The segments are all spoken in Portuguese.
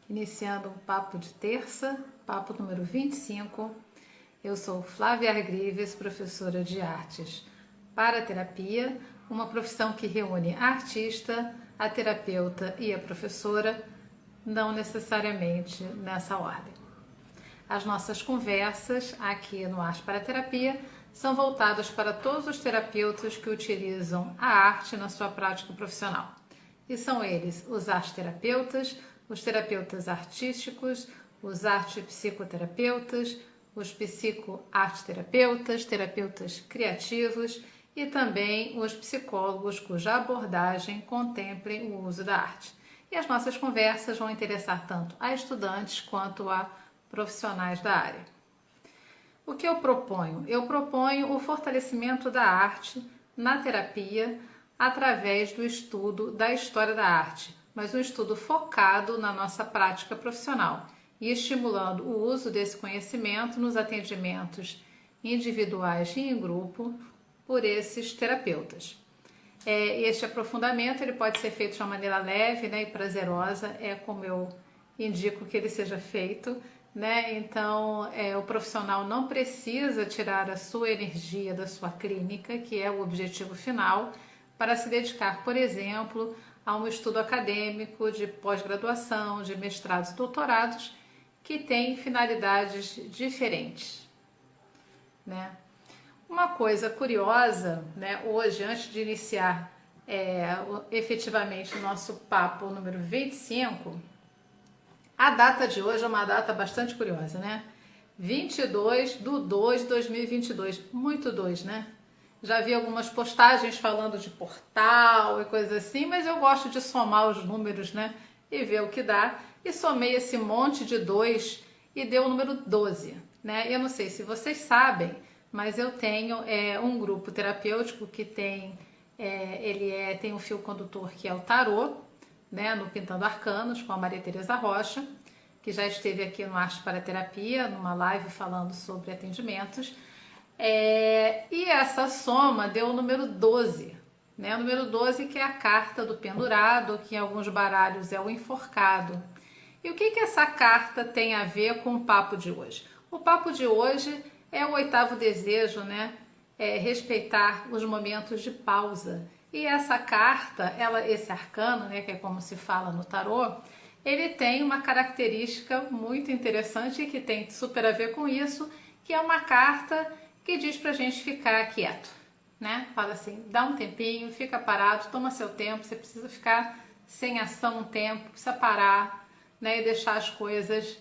iniciando um papo de terça, papo número 25. Eu sou Flávia Argrives, professora de artes para terapia, uma profissão que reúne a artista, a terapeuta e a professora, não necessariamente nessa ordem. As nossas conversas aqui no Arte para Terapia são voltadas para todos os terapeutas que utilizam a arte na sua prática profissional. E são eles os arteterapeutas, os terapeutas artísticos, os arte-psicoterapeutas, os psico-arteterapeutas, terapeutas criativos e também os psicólogos cuja abordagem contemple o uso da arte. E as nossas conversas vão interessar tanto a estudantes quanto a profissionais da área. O que eu proponho? Eu proponho o fortalecimento da arte na terapia através do estudo da história da arte, mas um estudo focado na nossa prática profissional e estimulando o uso desse conhecimento nos atendimentos individuais e em grupo por esses terapeutas. Este aprofundamento ele pode ser feito de uma maneira leve, e prazerosa, é como eu indico que ele seja feito, Então, o profissional não precisa tirar a sua energia da sua clínica, que é o objetivo final, para se dedicar, por exemplo, a um estudo acadêmico de pós-graduação, de mestrados e doutorados, que tem finalidades diferentes, Uma coisa curiosa, hoje, antes de iniciar efetivamente o nosso papo número 25, a data de hoje é uma data bastante curiosa, 22/2/2022, muito 2, Já vi algumas postagens falando de portal e coisas assim, mas eu gosto de somar os números, e ver o que dá. E somei esse monte de 2 e deu o número 12, Eu não sei se vocês sabem, mas eu tenho um grupo terapêutico que tem um fio condutor que é o tarô, no Pintando Arcanos, com a Maria Tereza Rocha, que já esteve aqui no Arte para Terapia, numa live falando sobre atendimentos. E essa soma deu o número 12, O número 12 que é a carta do pendurado, que em alguns baralhos é o enforcado. E o que essa carta tem a ver com o papo de hoje? O papo de hoje é o 8º desejo, respeitar os momentos de pausa. E essa carta, esse arcano, que é como se fala no tarô, ele tem uma característica muito interessante que tem super a ver com isso, que é uma carta que diz pra gente ficar quieto, Fala assim, dá um tempinho, fica parado, toma seu tempo, você precisa ficar sem ação um tempo, precisa parar, e deixar as coisas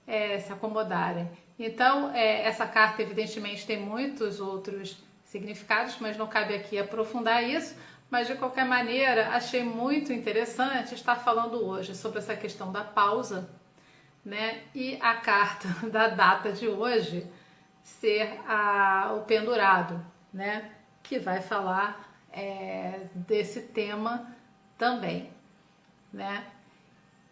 se acomodarem. Então, essa carta evidentemente tem muitos outros significados, mas não cabe aqui aprofundar isso, mas de qualquer maneira achei muito interessante estar falando hoje sobre essa questão da pausa, e a carta da data de hoje ser o pendurado, que vai falar desse tema também,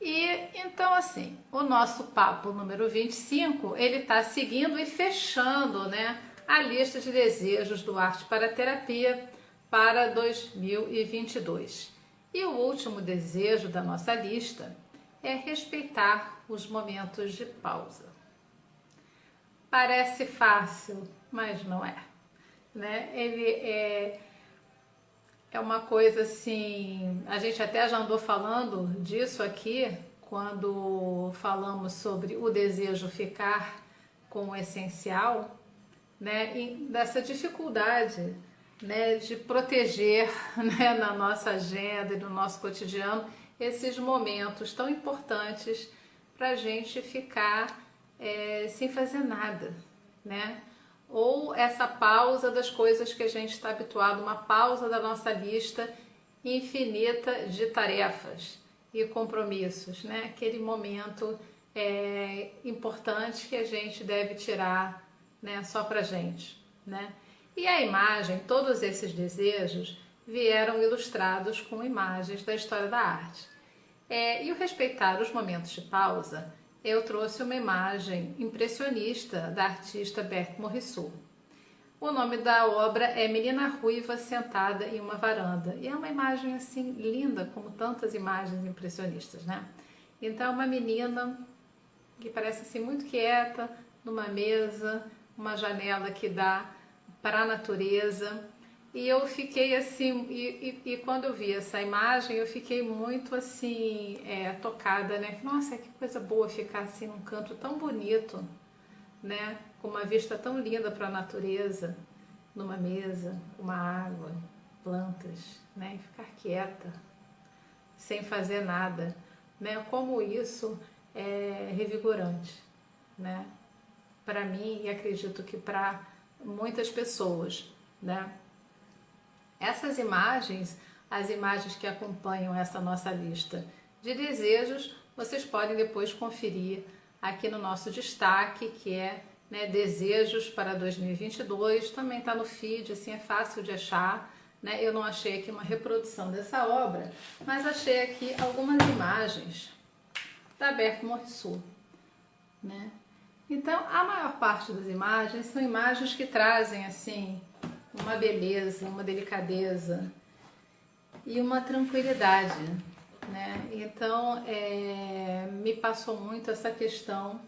E então assim, o nosso papo número 25, ele está seguindo e fechando, a lista de desejos do Arte para Terapia para 2022. E o último desejo da nossa lista é respeitar os momentos de pausa. Parece fácil, mas não é, Ele é uma coisa assim, a gente até já andou falando disso aqui, quando falamos sobre o desejo ficar com o essencial, e dessa dificuldade, de proteger, na nossa agenda e no nosso cotidiano, esses momentos tão importantes para a gente ficar sem fazer nada, Ou essa pausa das coisas que a gente está habituado, uma pausa da nossa lista infinita de tarefas e compromissos, Aquele momento importante que a gente deve tirar, só pra gente, E a imagem, todos esses desejos vieram ilustrados com imagens da história da arte. E o respeitar os momentos de pausa, eu trouxe uma imagem impressionista da artista Berthe Morisot. O nome da obra é Menina Ruiva Sentada em uma Varanda. E é uma imagem assim linda, como tantas imagens impressionistas, Então, uma menina que parece assim muito quieta, numa mesa, uma janela que dá para a natureza. E eu fiquei assim, e quando eu vi essa imagem, eu fiquei muito assim, tocada, né? Nossa, que coisa boa ficar assim num canto tão bonito, né? Com uma vista tão linda para a natureza, numa mesa, com uma água, plantas, né? E ficar quieta, sem fazer nada, né? Como isso é revigorante, né? Para mim e acredito que para muitas pessoas, né? Essas imagens, as imagens que acompanham essa nossa lista de desejos, vocês podem depois conferir aqui no nosso destaque, que é, né, Desejos para 2022. Também está no feed, assim, é fácil de achar, né? Eu não achei aqui uma reprodução dessa obra, mas achei aqui algumas imagens da Berta Morisot, né? Então, a maior parte das imagens são imagens que trazem, assim, uma beleza, uma delicadeza e uma tranquilidade, né? Então, me passou muito essa questão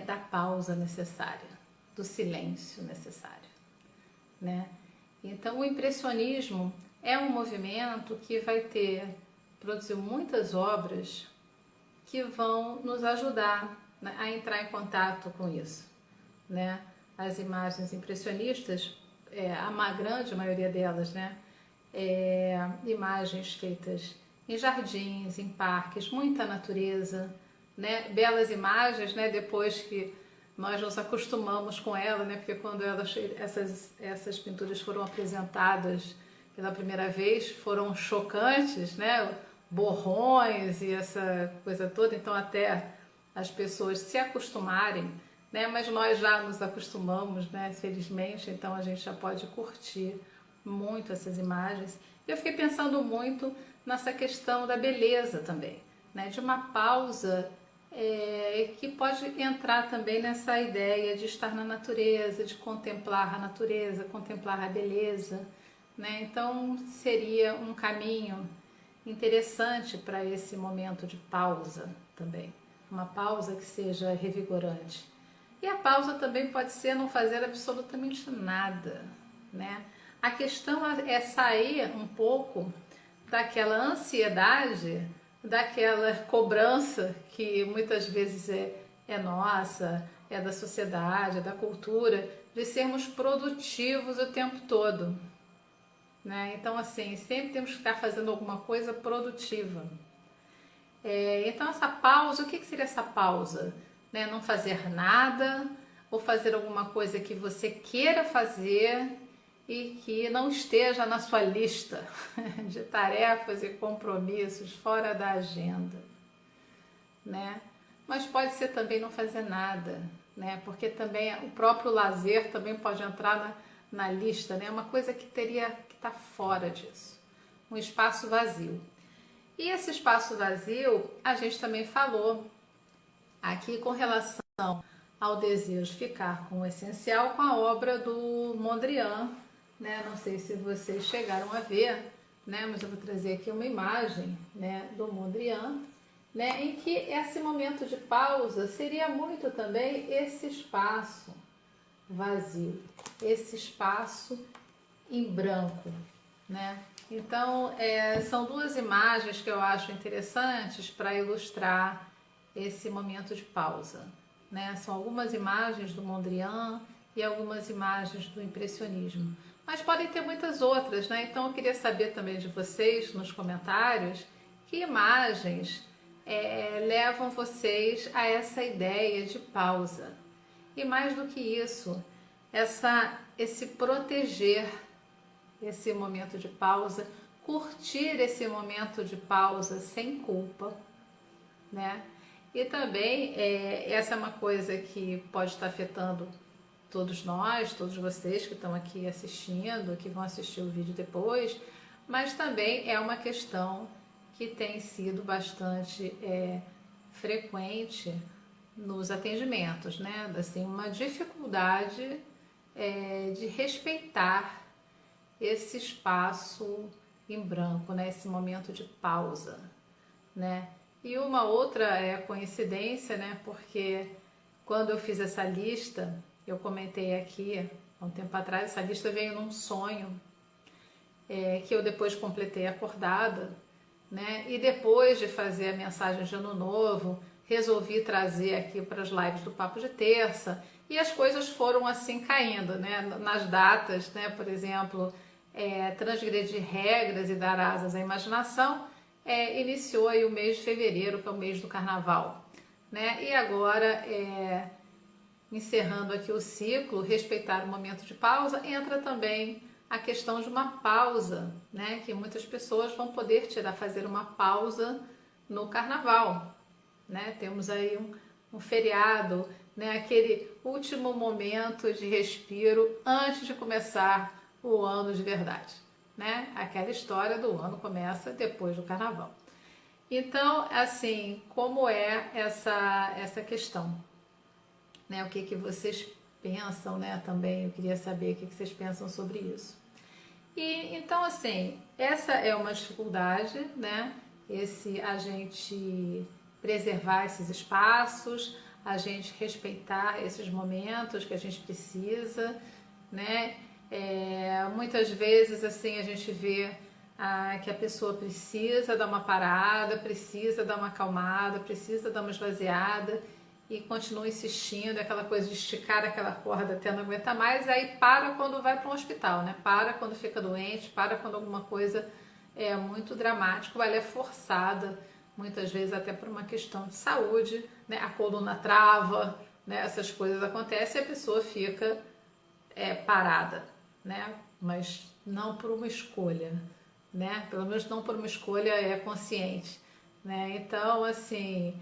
da pausa necessária, do silêncio necessário, né? Então, o impressionismo é um movimento que vai produziu muitas obras que vão nos ajudar, né, a entrar em contato com isso, né? As imagens impressionistas, a grande maioria delas, né? Imagens feitas em jardins, em parques, muita natureza, né? Belas imagens, né? Depois que nós nos acostumamos com ela, né? Porque quando essas pinturas foram apresentadas pela primeira vez, foram chocantes, né? Borrões e essa coisa toda, então até as pessoas se acostumarem, né? Mas nós já nos acostumamos, né? Felizmente, então a gente já pode curtir muito essas imagens. Eu fiquei pensando muito nessa questão da beleza também, né? De uma pausa que pode entrar também nessa ideia de estar na natureza, de contemplar a natureza, contemplar a beleza, né? Então seria um caminho interessante para esse momento de pausa também, uma pausa que seja revigorante. E a pausa também pode ser não fazer absolutamente nada, né? A questão é sair um pouco daquela ansiedade, daquela cobrança que muitas vezes é nossa, é da sociedade, é da cultura, de sermos produtivos o tempo todo, né? Então, assim, sempre temos que estar fazendo alguma coisa produtiva. Então, essa pausa, o que seria essa pausa? Né? Não fazer nada, ou fazer alguma coisa que você queira fazer e que não esteja na sua lista de tarefas e compromissos fora da agenda, né? Mas pode ser também não fazer nada, né? Porque também o próprio lazer também pode entrar na lista, né? Uma coisa que teria que estar fora disso, um espaço vazio. E esse espaço vazio, a gente também falou aqui com relação ao desejo ficar com o essencial, com a obra do Mondrian, né? Não sei se vocês chegaram a ver, né? Mas eu vou trazer aqui uma imagem, né, do Mondrian, né, em que esse momento de pausa seria muito também esse espaço vazio, esse espaço em branco, né? Então, são duas imagens que eu acho interessantes para ilustrar esse momento de pausa, né? São algumas imagens do Mondrian e algumas imagens do impressionismo, mas podem ter muitas outras, né? Então, eu queria saber também de vocês nos comentários que imagens levam vocês a essa ideia de pausa. E mais do que isso, esse proteger esse momento de pausa, curtir esse momento de pausa sem culpa, né? E também essa é uma coisa que pode estar afetando todos nós, todos vocês que estão aqui assistindo, que vão assistir o vídeo depois, mas também é uma questão que tem sido bastante frequente nos atendimentos, né? Assim, uma dificuldade de respeitar esse espaço em branco, né? Esse momento de pausa, né? E uma outra coincidência, né? Porque quando eu fiz essa lista, eu comentei aqui há um tempo atrás, essa lista veio num sonho que eu depois completei acordada, né? E depois de fazer a mensagem de Ano Novo, resolvi trazer aqui para as lives do Papo de Terça e as coisas foram assim caindo, né? Nas datas, né? Por exemplo, transgredir regras e dar asas à imaginação, iniciou aí o mês de fevereiro, que é o mês do Carnaval, né? E agora, encerrando aqui o ciclo, respeitar o momento de pausa, entra também a questão de uma pausa, né? Que muitas pessoas vão poder fazer uma pausa no Carnaval, né? Temos aí um feriado, né? Aquele último momento de respiro antes de começar o ano de verdade, né? Aquela história do ano começa depois do Carnaval. Então, assim, como é essa questão, né? O que vocês pensam, né? Também eu queria saber o que vocês pensam sobre isso. E então, assim, essa é uma dificuldade, né? A gente preservar esses espaços, a gente respeitar esses momentos que a gente precisa, né? Muitas vezes, assim, a gente vê que a pessoa precisa dar uma parada, precisa dar uma acalmada, precisa dar uma esvaziada e continua insistindo, aquela coisa de esticar aquela corda até não aguentar mais, aí para quando vai para um hospital, né? Para quando fica doente, para quando alguma coisa é muito dramática, ou ela é forçada, muitas vezes até por uma questão de saúde, né? A coluna trava, né? Essas coisas acontecem e a pessoa fica parada, né? Mas não por uma escolha, né? Pelo menos não por uma escolha consciente, né? Então, assim,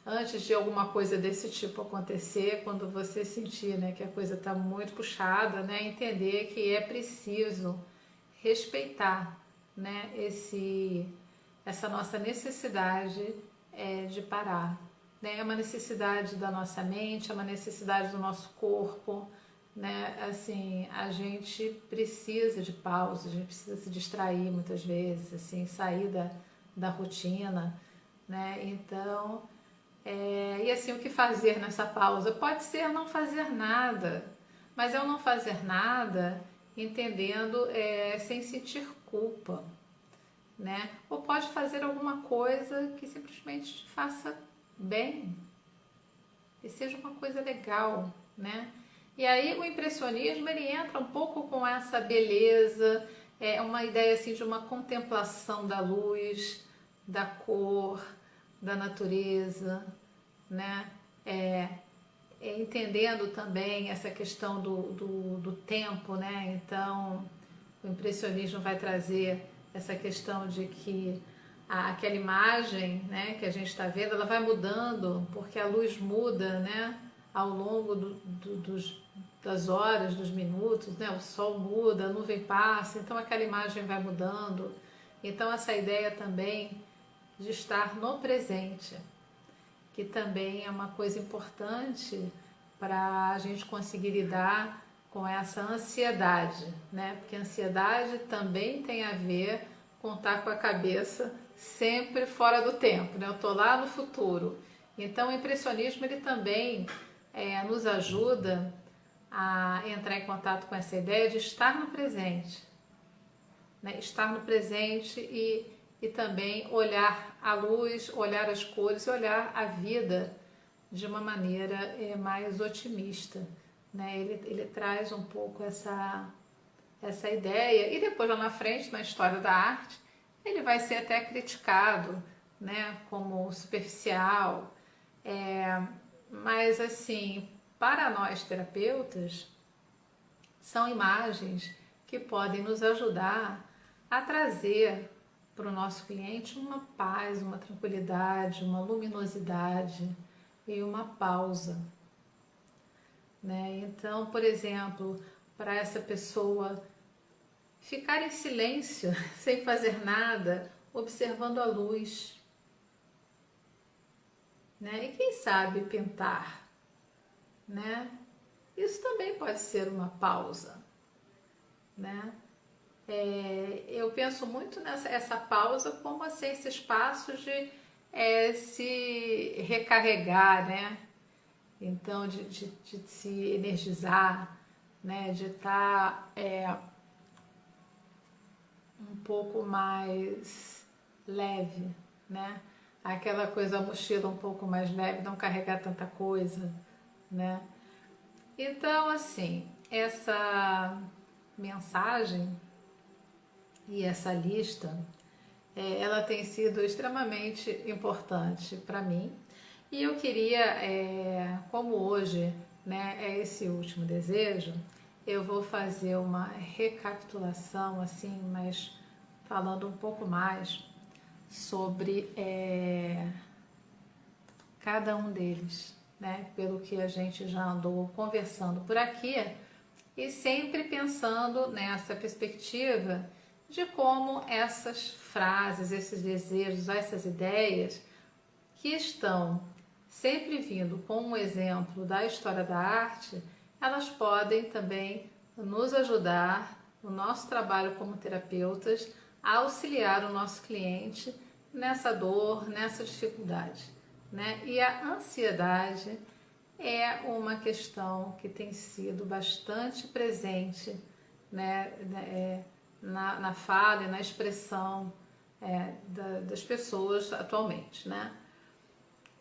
antes de alguma coisa desse tipo acontecer, quando você sentir, né, que a coisa está muito puxada, né, entender que é preciso respeitar, né, essa nossa necessidade de parar, né? É uma necessidade da nossa mente, é uma necessidade do nosso corpo, né? Assim, a gente precisa de pausa, a gente precisa se distrair muitas vezes, assim, sair da rotina, né? Então, e assim, o que fazer nessa pausa? Pode ser não fazer nada, mas é o não fazer nada entendendo sem sentir culpa, né? Ou pode fazer alguma coisa que simplesmente te faça bem e seja uma coisa legal, né? E aí o impressionismo ele entra um pouco com essa beleza, uma ideia assim de uma contemplação da luz, da cor, da natureza, né? Entendendo também essa questão do tempo, né? Então, o impressionismo vai trazer essa questão de que aquela imagem, né, que a gente está vendo, ela vai mudando, porque a luz muda, né, ao longo das horas, dos minutos, né? O sol muda, a nuvem passa, então aquela imagem vai mudando. Então, essa ideia também de estar no presente, que também é uma coisa importante para a gente conseguir lidar com essa ansiedade, né? Porque a ansiedade também tem a ver com estar com a cabeça sempre fora do tempo, né? Eu tô lá no futuro. Então, o impressionismo ele também nos ajuda a entrar em contato com essa ideia de estar no presente, né? Estar no presente e também olhar a luz, olhar as cores, olhar a vida de uma maneira mais otimista, né? Ele traz um pouco essa ideia e depois lá na frente, na história da arte, ele vai ser até criticado, né? Como superficial, mas assim, para nós terapeutas, são imagens que podem nos ajudar a trazer para o nosso cliente uma paz, uma tranquilidade, uma luminosidade e uma pausa, né? Então, por exemplo, para essa pessoa ficar em silêncio, sem fazer nada, observando a luz, né? E quem sabe pintar, né? Isso também pode ser uma pausa, né? eu penso muito nessa pausa como assim, esse espaço de se recarregar, né? Então, de se energizar, né? De estar um pouco mais leve, né? Aquela coisa, a mochila um pouco mais leve, não carregar tanta coisa, né? Então, assim, essa mensagem e essa lista, ela tem sido extremamente importante para mim. E eu queria, como hoje, né, é esse último desejo, eu vou fazer uma recapitulação, assim, mas falando um pouco mais sobre cada um deles, né? Pelo que a gente já andou conversando por aqui e sempre pensando nessa perspectiva de como essas frases, esses desejos, essas ideias que estão sempre vindo com um exemplo da história da arte, elas podem também nos ajudar no nosso trabalho como terapeutas a auxiliar o nosso cliente nessa dor, nessa dificuldade, né? E a ansiedade é uma questão que tem sido bastante presente, né, na fala e na expressão das pessoas atualmente, né?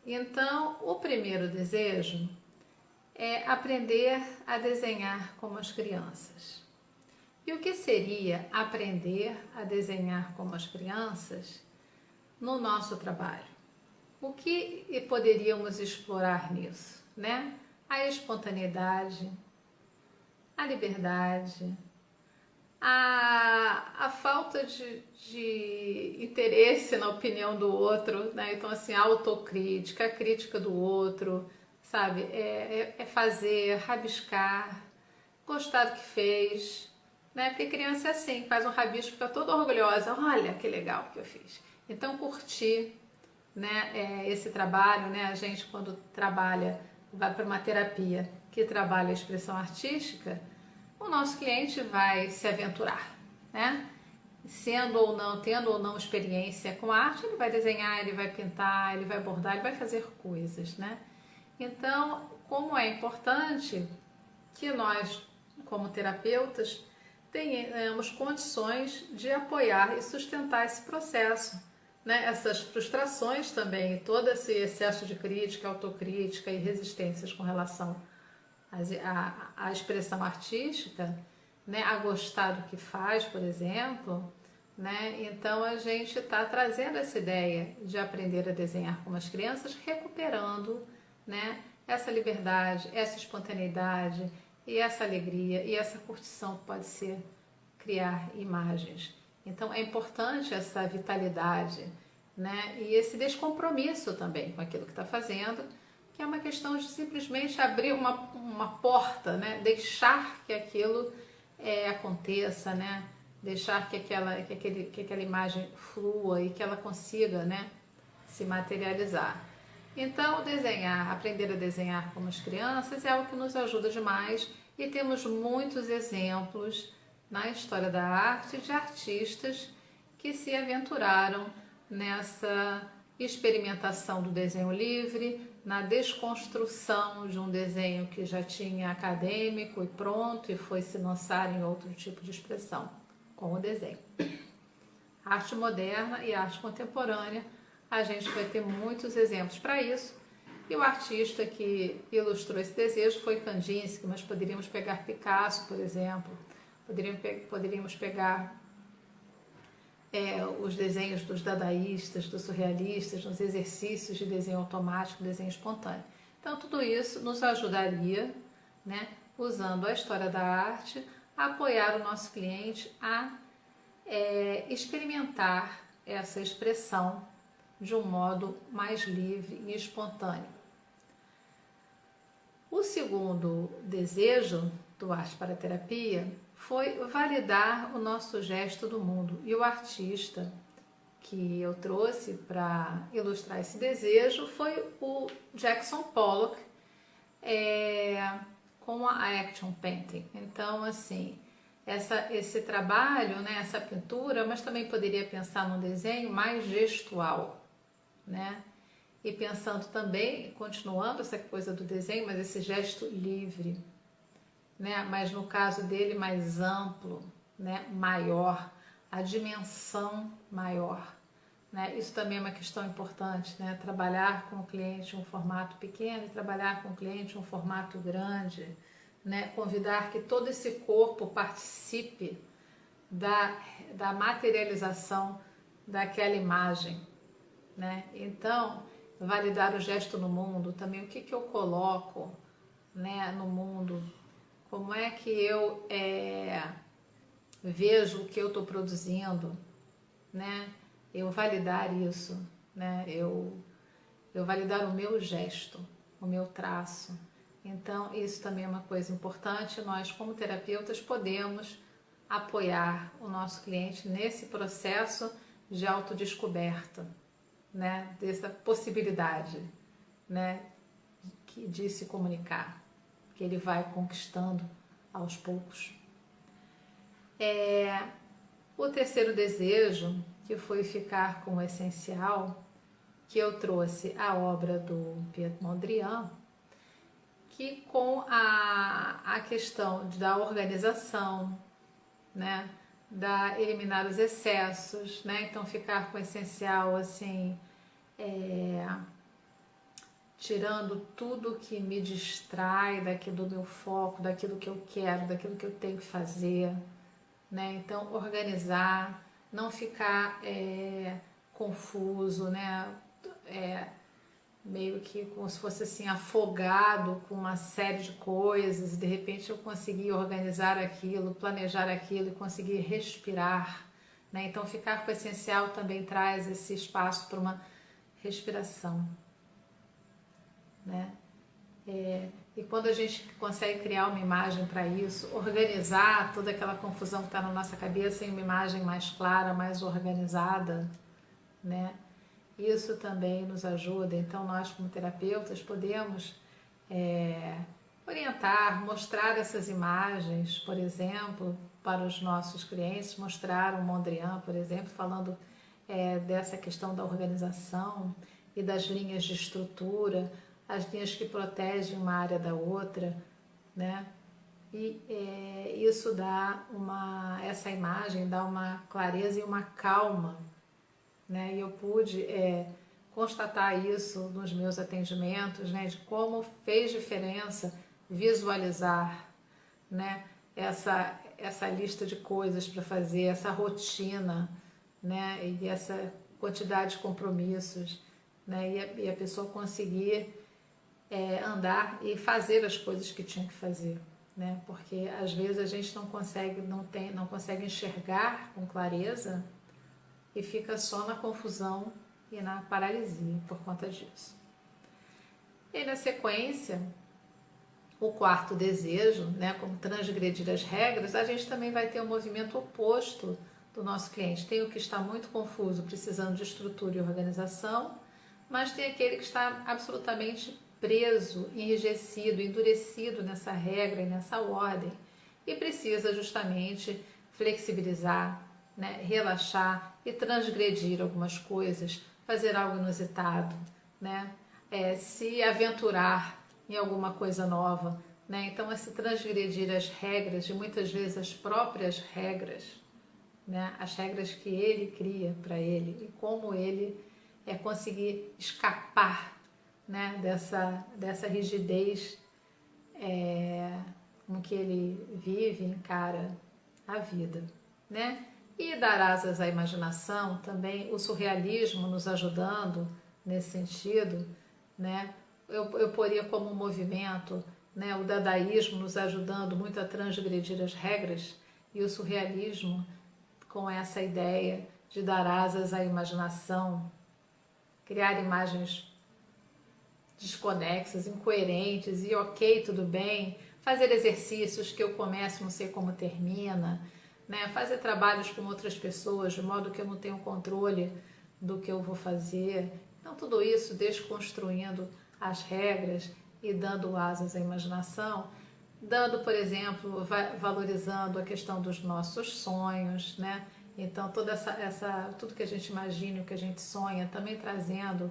Então, o primeiro desejo é aprender a desenhar como as crianças. E o que seria aprender a desenhar como as crianças no nosso trabalho? O que poderíamos explorar nisso, né? A espontaneidade, a liberdade, a falta de interesse na opinião do outro, né? Então, assim, a autocrítica, a crítica do outro, sabe? Fazer, rabiscar, gostar do que fez, né? Porque criança é assim, faz um rabisco, fica toda orgulhosa, olha que legal que eu fiz. Então, curtir, né? Esse trabalho, né? A gente, quando trabalha, vai para uma terapia que trabalha a expressão artística, o nosso cliente vai se aventurar, né? Sendo ou não, tendo ou não experiência com arte, ele vai desenhar, ele vai pintar, ele vai bordar, ele vai fazer coisas, né? Então, como é importante que nós, como terapeutas, tenhamos condições de apoiar e sustentar esse processo, né? Essas frustrações também, todo esse excesso de crítica, autocrítica e resistências com relação a expressão artística, né, a gostar do que faz, por exemplo, né? Então a gente está trazendo essa ideia de aprender a desenhar como as crianças, recuperando, né, essa liberdade, essa espontaneidade e essa alegria e essa curtição que pode ser criar imagens. Então é importante essa vitalidade, né, e esse descompromisso também com aquilo que está fazendo, que é uma questão de simplesmente abrir uma porta, né? Deixar que aquilo aconteça, né? Deixar que aquela imagem flua e que ela consiga, né, se materializar. Então, desenhar, aprender a desenhar como as crianças é algo que nos ajuda demais e temos muitos exemplos na história da arte de artistas que se aventuraram nessa experimentação do desenho livre, na desconstrução de um desenho que já tinha acadêmico e pronto e foi se lançar em outro tipo de expressão, com o desenho. Arte moderna e arte contemporânea, a gente vai ter muitos exemplos para isso. E o artista que ilustrou esse desejo foi Kandinsky, mas poderíamos pegar Picasso, por exemplo, poderíamos pegar os desenhos dos dadaístas, dos surrealistas, nos exercícios de desenho automático, desenho espontâneo. Então, tudo isso nos ajudaria, né, usando a história da arte, a apoiar o nosso cliente a experimentar essa expressão de um modo mais livre e espontâneo. O segundo desejo do Arte para a Terapia foi validar o nosso gesto do mundo. E o artista que eu trouxe para ilustrar esse desejo foi o Jackson Pollock, com a Action Painting. Então, assim, esse trabalho, né, essa pintura, mas também poderia pensar num desenho mais gestual, né? E pensando também, continuando essa coisa do desenho, mas esse gesto livre, né? Mas no caso dele mais amplo, né? Maior, a dimensão maior, né? Isso também é uma questão importante, né? Trabalhar com o cliente um formato pequeno e trabalhar com o cliente um formato grande, né? Convidar que todo esse corpo participe da materialização daquela imagem, né? Então, validar o gesto no mundo, também o que eu coloco, né, no mundo, como é que eu vejo o que eu estou produzindo, né? Eu validar isso, né? Eu validar o meu gesto, o meu traço. Então, isso também é uma coisa importante. Nós, como terapeutas, podemos apoiar o nosso cliente nesse processo de autodescoberta, né? Dessa possibilidade, né? De se comunicar, que ele vai conquistando aos poucos. O terceiro desejo, que foi ficar com o essencial, que eu trouxe a obra do Piet Mondrian, que com a questão da organização, né, da eliminar os excessos, né, então ficar com o essencial assim, tirando tudo que me distrai daquilo do meu foco, daquilo que eu quero, daquilo que eu tenho que fazer, né, então organizar, não ficar confuso, né, meio que como se fosse assim afogado com uma série de coisas, e de repente eu consegui organizar aquilo, planejar aquilo e conseguir respirar, né? Então ficar com o essencial também traz esse espaço para uma respiração, né? E quando a gente consegue criar uma imagem para isso, organizar toda aquela confusão que está na nossa cabeça em uma imagem mais clara, mais organizada, né? Isso também nos ajuda. Então, nós, como terapeutas, podemos orientar, mostrar essas imagens, por exemplo, para os nossos clientes, mostrar o Mondrian, por exemplo, falando dessa questão da organização e das linhas de estrutura, as linhas que protegem uma área da outra, né? E isso dá essa imagem dá uma clareza e uma calma, né? E eu pude constatar isso nos meus atendimentos, né? De como fez diferença visualizar, né? Essa lista de coisas para fazer, essa rotina, né? E essa quantidade de compromissos, né? E a pessoa conseguir andar e fazer as coisas que tinha que fazer, né? Porque às vezes a gente não consegue enxergar com clareza e fica só na confusão e na paralisia por conta disso. E na sequência, o quarto desejo, né, como transgredir as regras, a gente também vai ter um movimento oposto do nosso cliente. Tem o que está muito confuso, precisando de estrutura e organização, mas tem aquele que está absolutamente preso, enrijecido, endurecido nessa regra e nessa ordem e precisa justamente flexibilizar, né, relaxar e transgredir algumas coisas, fazer algo inusitado, né, se aventurar em alguma coisa nova, né? Então, esse transgredir as regras e muitas vezes as próprias regras, né, as regras que ele cria para ele e como ele conseguir escapar, né, dessa rigidez com que ele vive, encara a vida, né? E dar asas à imaginação também, o surrealismo nos ajudando nesse sentido, né? Eu poria como um movimento, né, o dadaísmo nos ajudando muito a transgredir as regras e o surrealismo com essa ideia de dar asas à imaginação, criar imagens desconexas, incoerentes e ok, tudo bem, fazer exercícios que eu começo não sei como termina, né? Fazer trabalhos com outras pessoas de modo que eu não tenho controle do que eu vou fazer. Então tudo isso desconstruindo as regras e dando asas à imaginação dando, por exemplo, valorizando a questão dos nossos sonhos, né? Então, tudo que a gente imagina, o que a gente sonha, também trazendo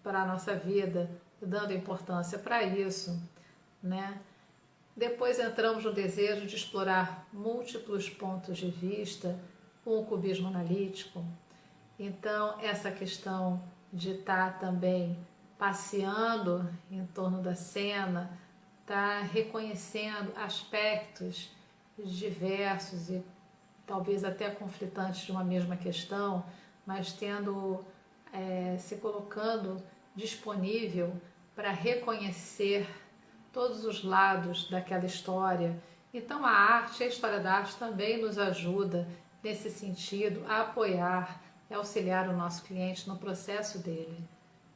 para a nossa vida, dando importância para isso, né? Depois entramos no desejo de explorar múltiplos pontos de vista, com o cubismo analítico. Então, essa questão de estar também passeando em torno da cena, estar reconhecendo aspectos diversos e talvez até conflitantes de uma mesma questão, mas se colocando disponível para reconhecer todos os lados daquela história. Então a arte, a história da arte também nos ajuda nesse sentido a apoiar e auxiliar o nosso cliente no processo dele,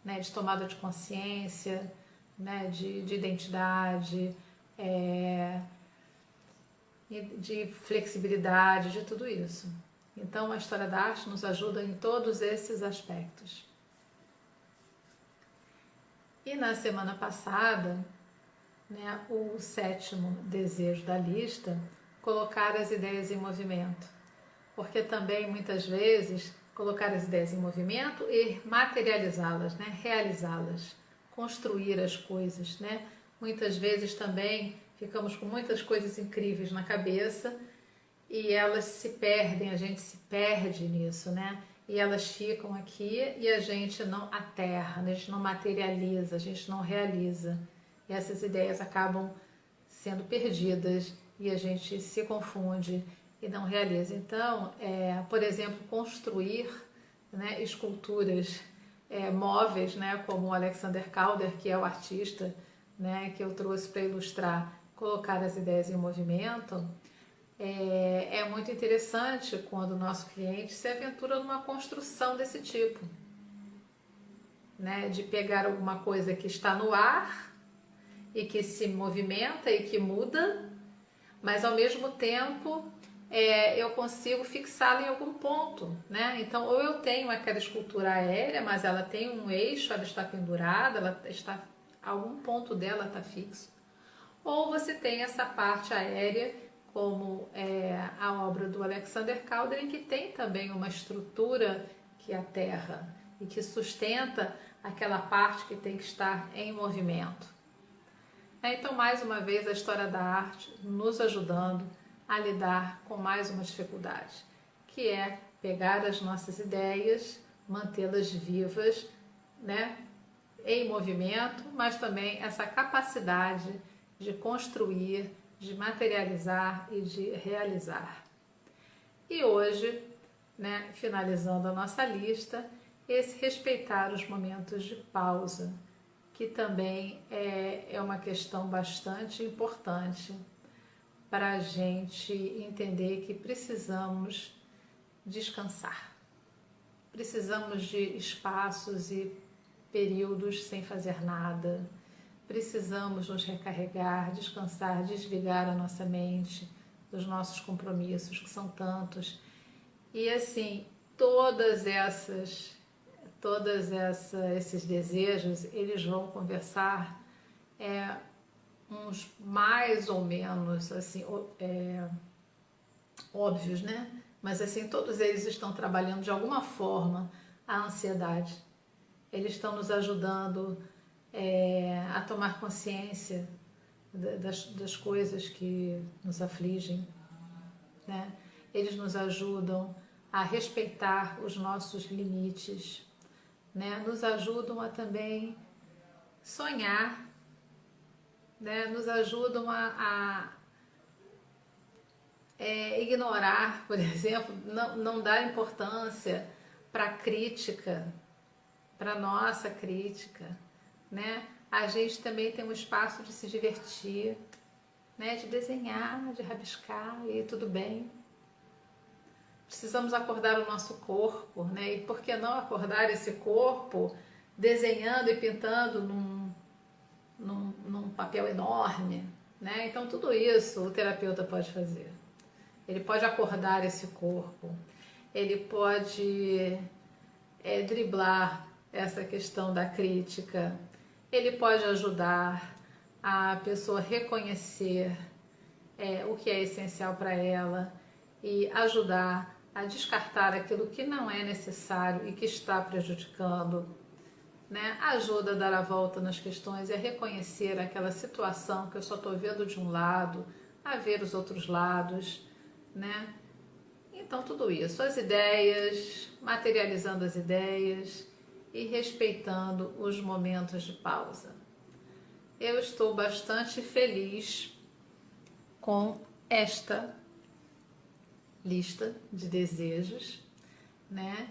né, de tomada de consciência, né, de identidade, de flexibilidade, de tudo isso. Então a história da arte nos ajuda em todos esses aspectos. E na semana passada, né, o 7º desejo da lista, colocar as ideias em movimento. Porque também, muitas vezes, colocar as ideias em movimento e materializá-las, né, realizá-las, construir as coisas, né? Muitas vezes também ficamos com muitas coisas incríveis na cabeça e elas se perdem, a gente se perde nisso, né? E elas ficam aqui e a gente não aterra, a gente não materializa, a gente não realiza. E essas ideias acabam sendo perdidas e a gente se confunde e não realiza. Então, por exemplo, construir, né, esculturas móveis, né, como o Alexander Calder, que é o artista, né, que eu trouxe para ilustrar, colocar as ideias em movimento. É muito interessante quando o nosso cliente se aventura numa construção desse tipo, né, de pegar alguma coisa que está no ar e que se movimenta e que muda, mas ao mesmo tempo eu consigo fixá-la em algum ponto, né? Então, ou eu tenho aquela escultura aérea, mas ela tem um eixo, ela está pendurada, algum ponto dela está fixo, ou você tem essa parte aérea, como a obra do Alexander Calder, em que tem também uma estrutura que aterra e que sustenta aquela parte que tem que estar em movimento. Então, mais uma vez, a história da arte nos ajudando a lidar com mais uma dificuldade, que é pegar as nossas ideias, mantê-las vivas, né, em movimento, mas também essa capacidade de construir, de materializar e de realizar. E hoje, né, finalizando a nossa lista, esse respeitar os momentos de pausa, que também é uma questão bastante importante para a gente entender que precisamos descansar. Precisamos de espaços e períodos sem fazer nada. Precisamos nos recarregar, descansar, desligar a nossa mente dos nossos compromissos, que são tantos. E assim, esses desejos, eles vão conversar uns mais ou menos assim, óbvios, né? Mas assim, todos eles estão trabalhando de alguma forma a ansiedade. Eles estão nos ajudando a tomar consciência das coisas que nos afligem, né? Eles nos ajudam a respeitar os nossos limites, né? Nos ajudam a também sonhar, né? Nos ajudam a ignorar, por exemplo, não dar importância para a crítica, para nossa crítica, né? A gente também tem um espaço de se divertir, né? De desenhar, de rabiscar, e tudo bem. Precisamos acordar o nosso corpo, né? E por que não acordar esse corpo desenhando e pintando num papel enorme, né? Então tudo isso o terapeuta pode fazer. Ele pode acordar esse corpo, ele pode driblar essa questão da crítica, ele pode ajudar a pessoa reconhecer o que é essencial para ela e ajudar a descartar aquilo que não é necessário e que está prejudicando, né? Ajuda a dar a volta nas questões e a reconhecer aquela situação que eu só estou vendo de um lado, a ver os outros lados, né? Então tudo isso, as ideias, materializando as ideias e respeitando os momentos de pausa. Eu estou bastante feliz com esta lista de desejos, né?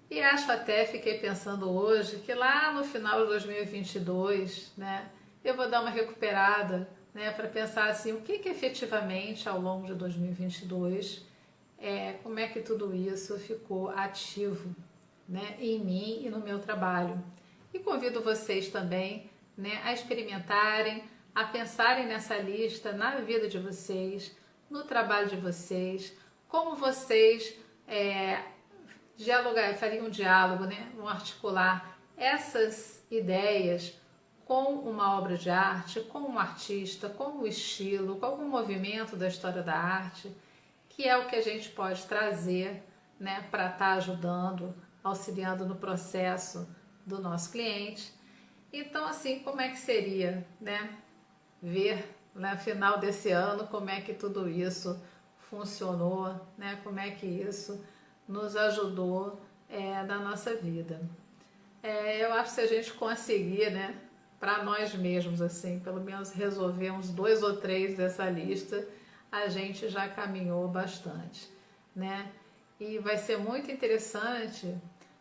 E acho até, fiquei pensando hoje, que lá no final de 2022, né, eu vou dar uma recuperada, né, para pensar assim, o que efetivamente ao longo de 2022, como é que tudo isso ficou ativo, né, em mim e no meu trabalho. E convido vocês também, né, a experimentarem, a pensarem nessa lista na vida de vocês, no trabalho de vocês, como vocês fariam um diálogo, né? Vão articular essas ideias com uma obra de arte, com um artista, com um estilo, com algum movimento da história da arte, que é o que a gente pode trazer, né, para estar ajudando, auxiliando no processo do nosso cliente. Então, assim, como é que seria, né, ver no final desse ano como é que tudo isso funcionou, né, como é que isso nos ajudou na nossa vida. Eu acho que se a gente conseguir, né, para nós mesmos, assim, pelo menos resolver uns 2 ou 3 dessa lista, a gente já caminhou bastante, né? E vai ser muito interessante,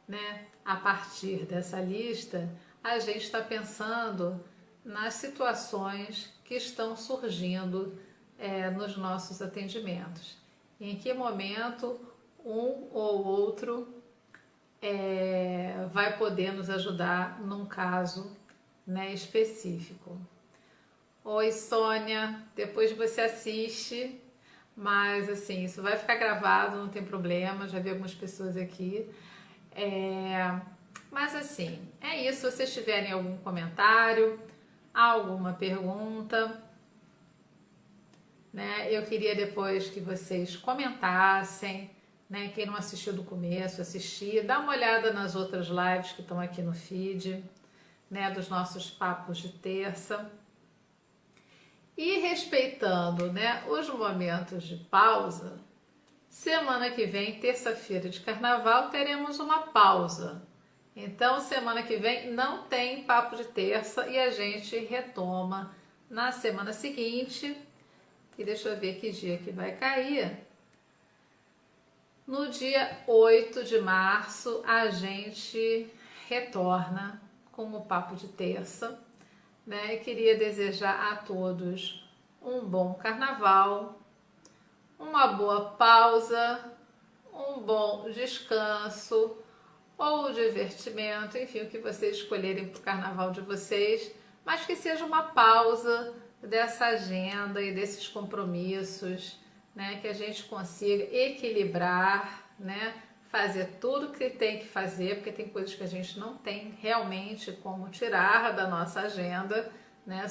né, a partir dessa lista, a gente está pensando nas situações que estão surgindo nos nossos atendimentos. Em que momento um ou outro vai poder nos ajudar num caso, né, específico. Oi, Sônia, depois você assiste, mas assim, isso vai ficar gravado, não tem problema, já vi algumas pessoas aqui. Mas assim, é isso. Se vocês tiverem algum comentário, alguma pergunta, né, eu queria depois que vocês comentassem, né, quem não assistiu do começo, assistir, dá uma olhada nas outras lives que estão aqui no feed, né, dos nossos papos de terça. E respeitando, né, os momentos de pausa, semana que vem, terça-feira de carnaval, teremos uma pausa. Então, semana que vem não tem papo de terça e a gente retoma na semana seguinte. E deixa eu ver que dia que vai cair. No dia 8 de março, a gente retorna com o papo de terça, né? Queria desejar a todos um bom carnaval, uma boa pausa, um bom descanso ou divertimento, enfim, o que vocês escolherem para o carnaval de vocês, mas que seja uma pausa dessa agenda e desses compromissos, né, que a gente consiga equilibrar, né, fazer tudo que tem que fazer, porque tem coisas que a gente não tem realmente como tirar da nossa agenda, né,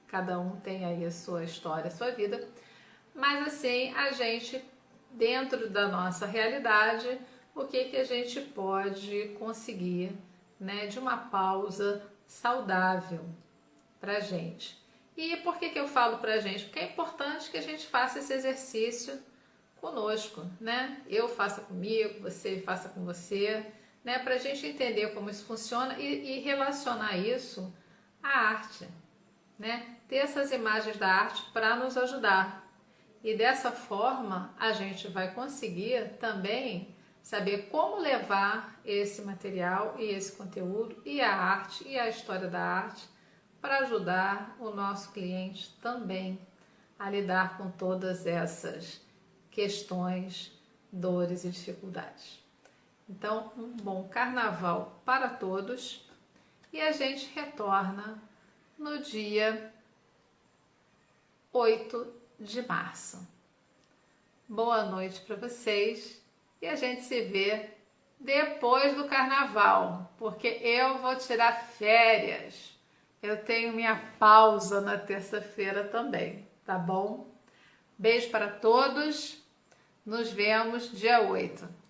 cada um tem aí a sua história, a sua vida, mas assim, a gente, dentro da nossa realidade, o que a gente pode conseguir, né, de uma pausa saudável pra gente. E por que eu falo pra gente? Porque é importante que a gente faça esse exercício conosco, né? Eu faça comigo, você faça com você, né? Pra gente entender como isso funciona e relacionar isso à arte, né? Ter essas imagens da arte para nos ajudar. E dessa forma a gente vai conseguir também saber como levar esse material e esse conteúdo e a arte e a história da arte para ajudar o nosso cliente também a lidar com todas essas questões, dores e dificuldades. Então, um bom carnaval para todos e a gente retorna no dia 8 de março. Boa noite para vocês e a gente se vê depois do carnaval, porque eu vou tirar férias. eu tenho minha pausa na terça-feira também, tá bom? Beijo para todos, nos vemos dia 8.